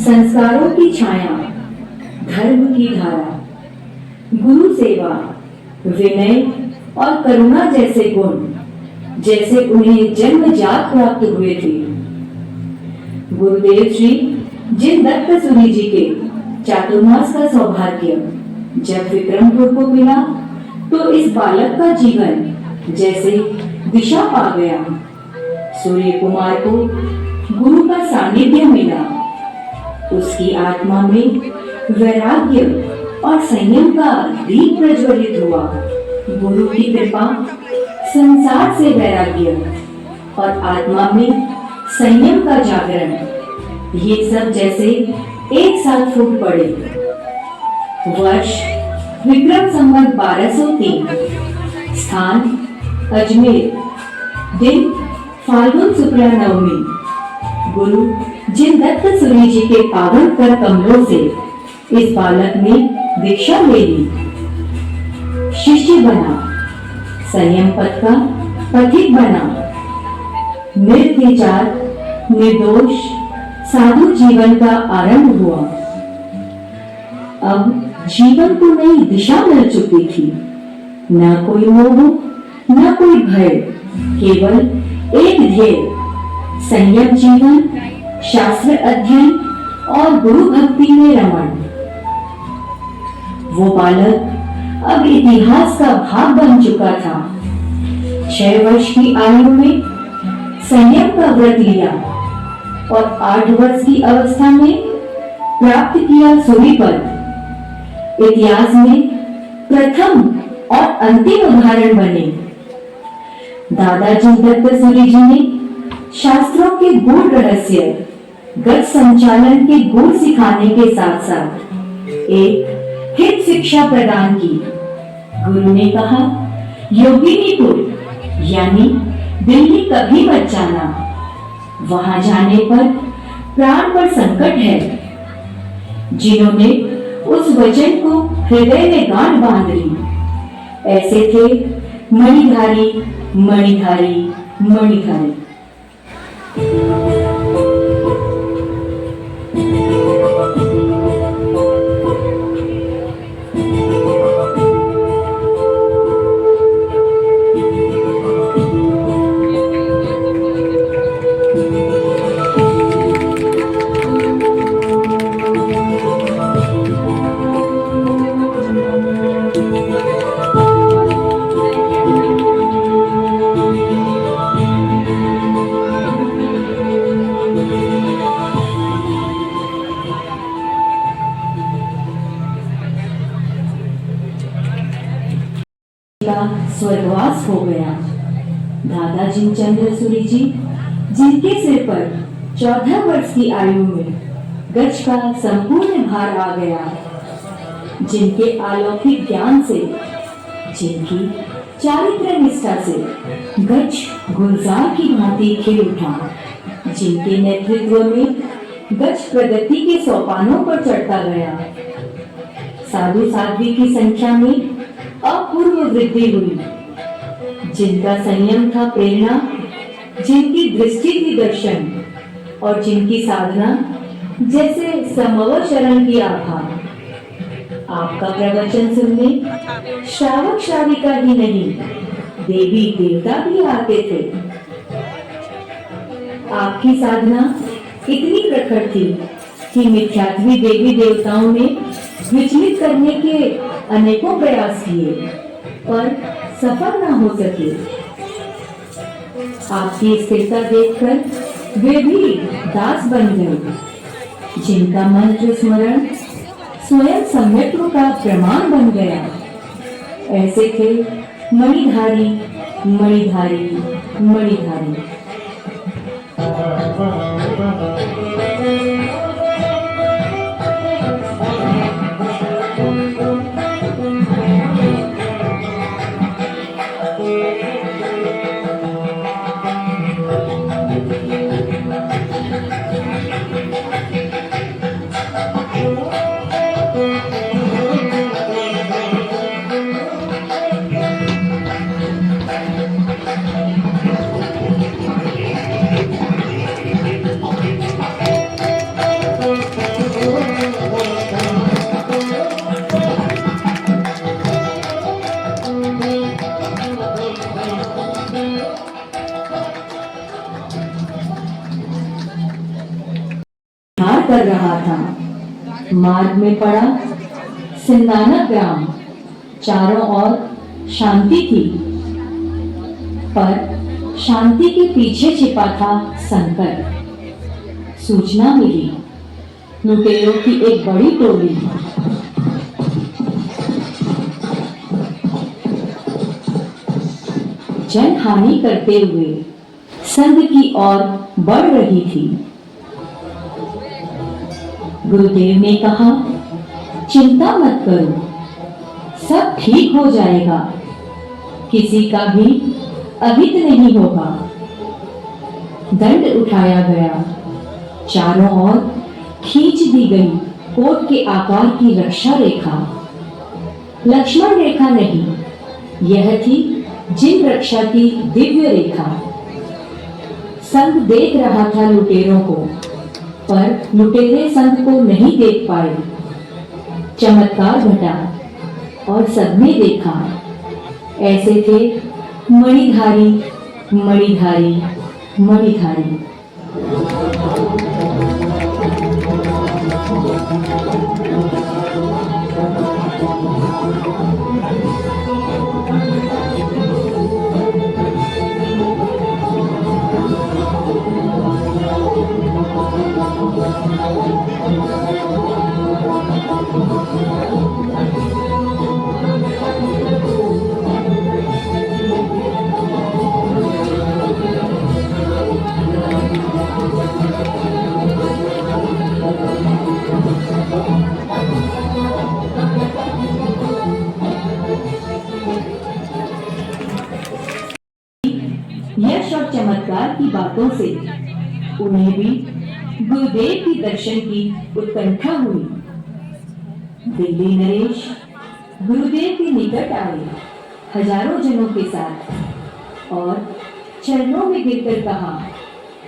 संस्कारों की छाया, धर्म की धारा, गुरु सेवा, विनय और करुणा जैसे गुण जैसे उन्हें जन्मजात प्राप्त हुए थे। गुरुदेव श्री जिन दत्तसूरि जी के चातुर्मास का सौभाग्य जब विक्रमपुर को मिला तो इस बालक का जीवन जैसे दिशा पा गया। सूर्य कुमार को गुरु का सानिध्य मिला, उसकी आत्मा में वैराग्य और संयम का दीप प्रज्वलित हुआ। गुरु की कृपा, संसार से वैराग्य और आत्मा में संयम का जागरण, ये सब जैसे एक साथ फूट पड़े। वर्ष विक्रम संवत 1203, स्थान अजमेर, दिन फाल्गुन शुक्ला नवमी। गुरु जिन दत्तसूरि जी के पावन कर कमलों से इस बालक ने दीक्षा ले ली, शिष्य बना, संयम पथ का पथिक बना, निर्विचार निर्दोष साधु जीवन का आरंभ हुआ। अब जीवन को नई दिशा मिल चुकी थी, न कोई मोह न कोई भय, केवल एक ध्येय, संयम जीवन, शास्त्र अध्ययन और गुरु भक्ति में रमण। वो बालक अब इतिहास का भाग बन चुका था। 6 वर्ष की आयु में संयम का व्रत लिया और 8 वर्ष की अवस्था में प्राप्त किया सूरीपद। इतिहास में प्रथम और अंतिम उदाहरण बने। दादाजी दत्तसूरि जी ने शास्त्रों के गूढ़ रहस्य, गत संचालन के गुण सिखाने के साथ साथ एक हित शिक्षा प्रदान की। गुरु ने कहा, योगिनीपुर यानी दिल्ली कभी मत जाना, वहां जाने पर प्राण पर संकट है। जिन्होंने उस वचन को हृदय में गांठ बांध ली, ऐसे थे मणिधारी मणिधारी मणिधारी। स्वर्गवास हो गया। दादाजी चंद्रसूरि जी, जिनके सिर पर 14 वर्ष की आयु में गज का संपूर्ण भार आ गया, जिनके अलौकिक ज्ञान से, जिनकी चारित्र निष्ठा से गज गुलजार की भांति खिल उठा, जिनके नेतृत्व में गज प्रगति के सोपानों पर चढ़ता गया। साधु साध्वी की संख्या में अपूर्व वृद्धि हुई। जिनका संयम था प्रेरणा, जिनकी दृष्टि थी दर्शन और जिनकी साधना जैसे समव शरण की आभा। आपका प्रवचन सुनने श्रावक श्राविका ही नहीं, देवी देवता भी आते थे। आपकी साधना इतनी प्रखर थी कि मिथ्यात्वी देवी देवताओं ने विचलित करने के अनेकों प्रयास किए पर सफल न हो सके। आपकी स्थिरता देखकर वे भी दास बन गए, जिनका मंत्र स्मरण स्वयं सम्यक्त्व का प्रमाण बन गया। ऐसे थे मणिधारी मणिधारी मणिधारी। पार कर रहा था। मार्ग में पड़ा सिंदानक ग्राम। चारों ओर शांति थी, पर शांति के पीछे छिपा था संकट। सूचना मिली, लुटेरों की एक बड़ी टोली जनहानि करते हुए संघ की ओर बढ़ रही थी। गुरुदेव ने कहा, चिंता मत करो, सब ठीक हो जाएगा, किसी का भी अहित नहीं होगा। दंड उठाया गया, चारों ओर खींच दी गई कोट के आकार की रक्षा रेखा। लक्ष्मण रेखा नहीं, यह थी जिन रक्षा की दिव्य रेखा। संघ देख रहा था लुटेरों को, पर लुटेरे संघ को नहीं देख पाए। चमत्कार घटा और सबने देखा। ऐसे थे मणिधारी, मणिधारी, मणिधारी। यश और चमत्कार की बातों से उन्हें भी गुरुदेव की दर्शन की उत्कंठा हुई। दिल्ली नरेश गुरुदेव के निकट आए हजारों जनों के साथ और चरणों में गिरकर कहा,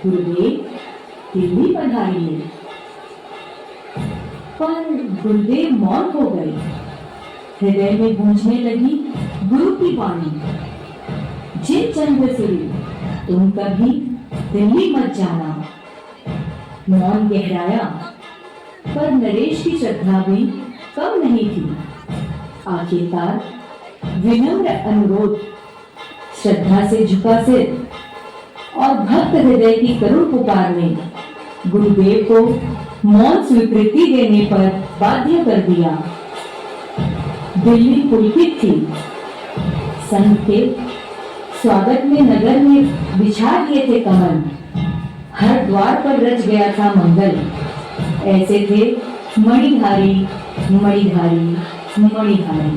गुरुदेव दिल्ली पधारिए। पर गुरुदेव मौन हो गए। हृदय में गूंजने लगी गुरु की वाणी, जिन चंद्रसूरी तुम कभी दिल्ली मत जाना। मौन गहराया, पर नरेश की श्रद्धा भी कम नहीं थी। आखिरकार विनम्र अनुरोध, श्रद्धा से झुका सिर और भक्त हृदय की करुण पुकार ने गुरुदेव को मौन स्वीकृति देने पर बाध्य कर दिया। दिल्ली पुलकित थी। संघ के स्वागत में नगर में बिछा दिए थे कमल। हर द्वार पर रच गया था मंगल। ऐसे थे मणिधारी, मणिधारी, मणिधारी।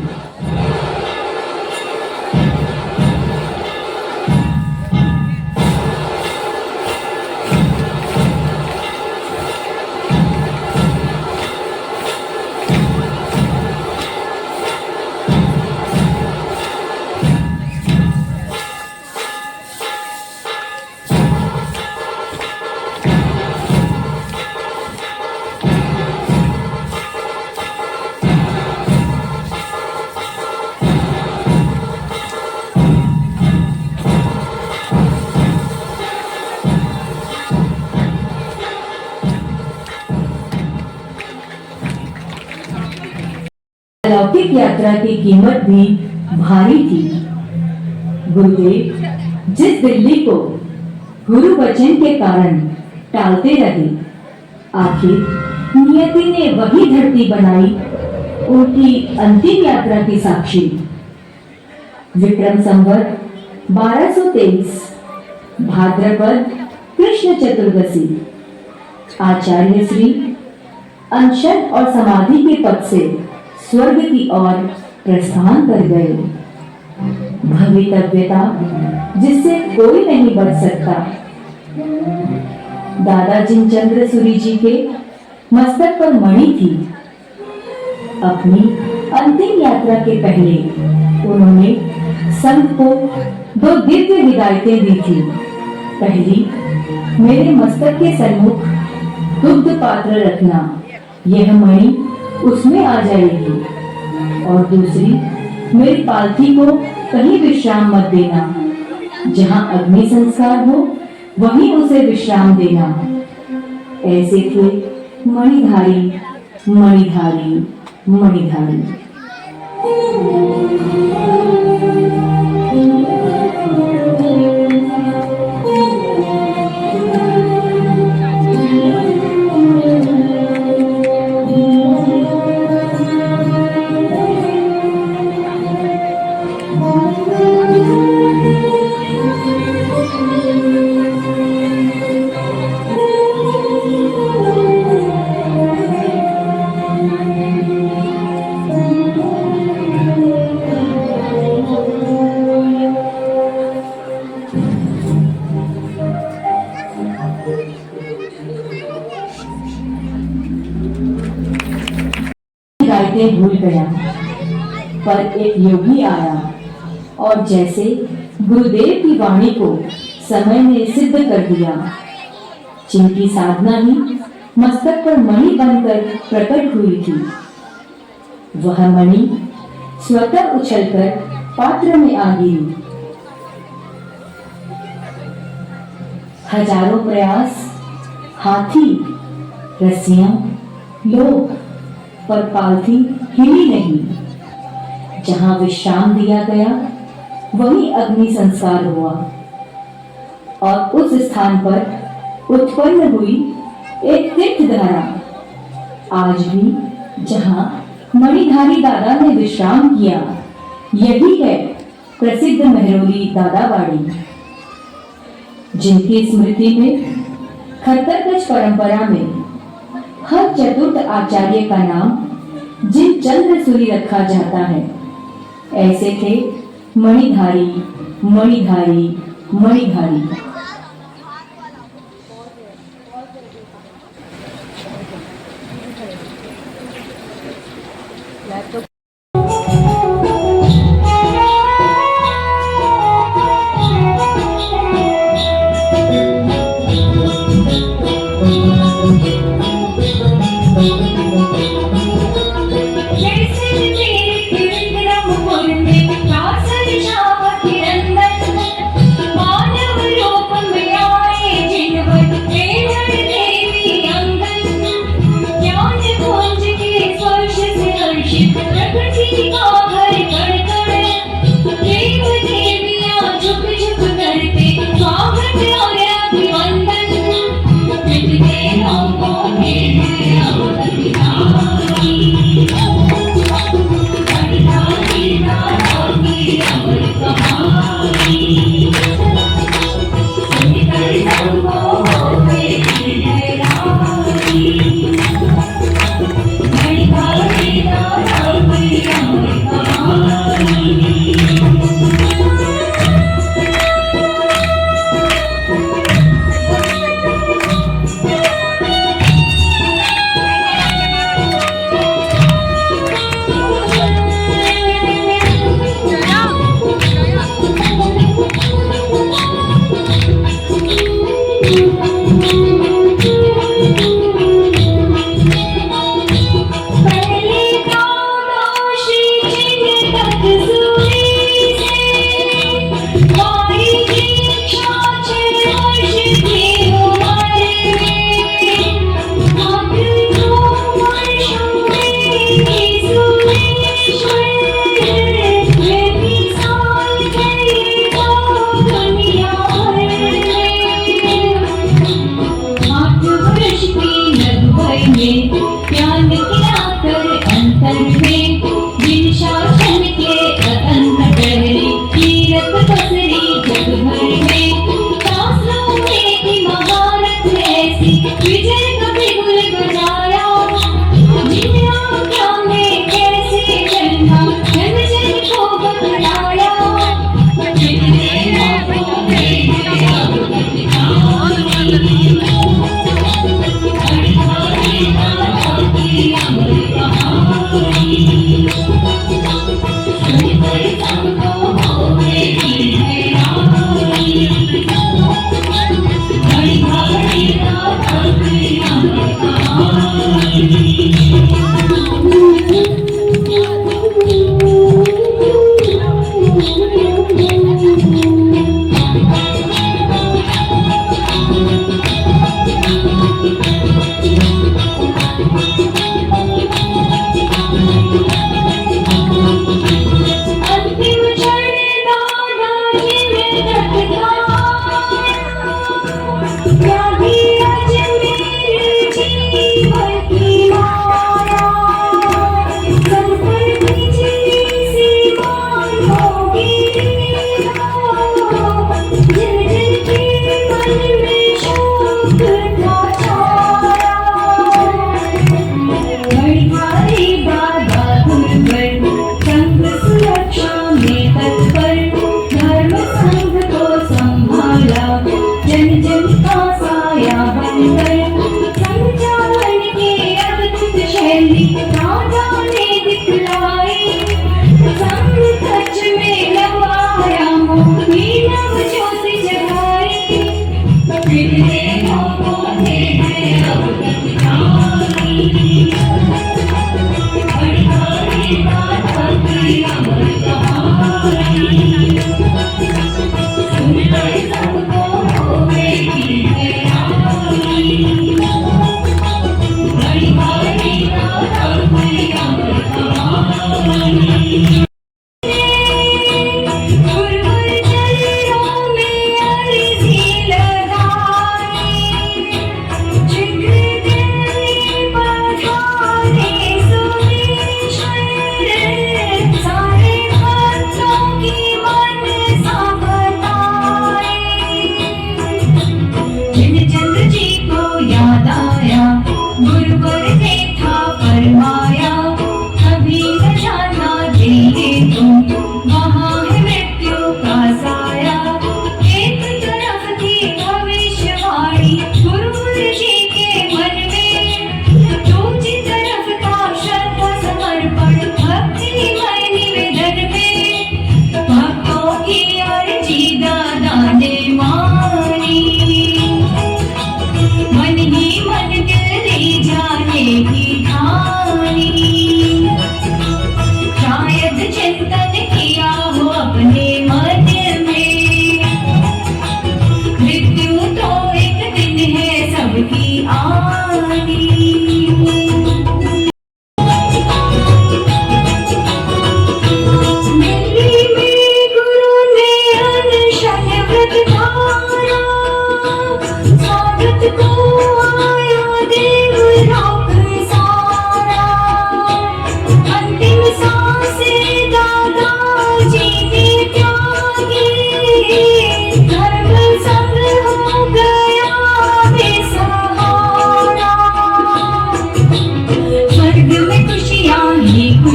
अलौकिक यात्रा की कीमत भी भारी थी। गुरुदेव जिस दिल्ली को गुरु वचन के कारण टालते रहे, आखिर नियति ने वही धरती बनाई उनकी अंतिम यात्रा की साक्षी। विक्रम संवत 1223 भाद्रपद कृष्ण चतुर्दशी आचार्य श्री अनशन और समाधि के पद से स्वर्ग की ओर प्रस्थान कर गए। भवितव्यता जिससे कोई नहीं बच सकता। दादा जिनचंद्र सूरी जी के मस्तक पर मणि थी। अपनी अंतिम यात्रा के पहले उन्होंने संत को 2 दिव्य हिदायतें दी थी। पहली, मेरे मस्तक के सन्मुख दुग्ध पात्र रखना, यह मणि उसमें आ जाएगी। और दूसरी, मेरी पालथी को कहीं विश्राम मत देना, जहां अग्नि संस्कार हो वहीं उसे विश्राम देना। ऐसे थे मणिधारी मणिधारी मणिधारी। गाइते भूल गया, पर एक योगी आया और जैसे गुरुदेव की वाणी को समय ने सिद्ध कर दिया, जिनकी साधना ही मस्तक पर मणि बनकर प्रकट हुई थी, वह मणि स्वतः उछलकर पात्र में आ गिरी। हजारों प्रयास, हाथी, रस्सियां, लोग, पर पालथी हिली नहीं। जहां विश्राम दिया गया वहीं अग्नि संस्कार हुआ और उस स्थान पर उत्पन्न हुई एक तीर्थ धारा आज भी जहां मणिधारी दादा ने विश्राम किया, यही है प्रसिद्ध मेहरौली दादावाड़ी, जिनकी स्मृति में खत्तरगज परंपरा में हर चतुर्थ आचार्य का नाम जिन चंद्रसूरी रखा जाता है, ऐसे थे मणिधारी मणिधारी मणिधारी।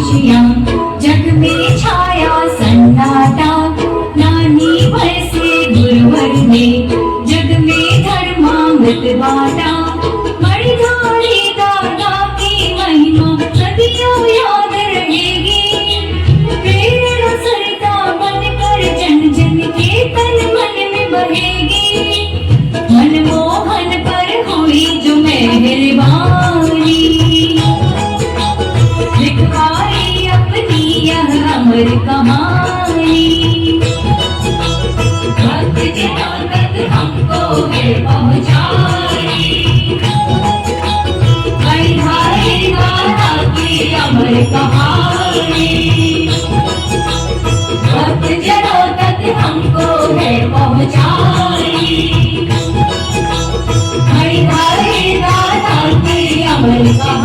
खुशियाँ, जग में छाया सन्नाटा। नानी वैसे गुरुवर ने जग में धर्मामृत बांटा। मणिधारी दादा की महिमा सदियों याद रहेगी। प्रेरणा सरिता बनकर जन जन के तन मन में बहेगी। मनमोहन पर हुई जो मेहरबानी, लिखवाई अपनी यह अमर कहानी। भक्त जनों तक हमको है पहुँचाई, वैधारी दादा की अमर कहानी। भक्त जनों तक हमको है पहुँचाई, वैधारी दादा की अमर कहानी।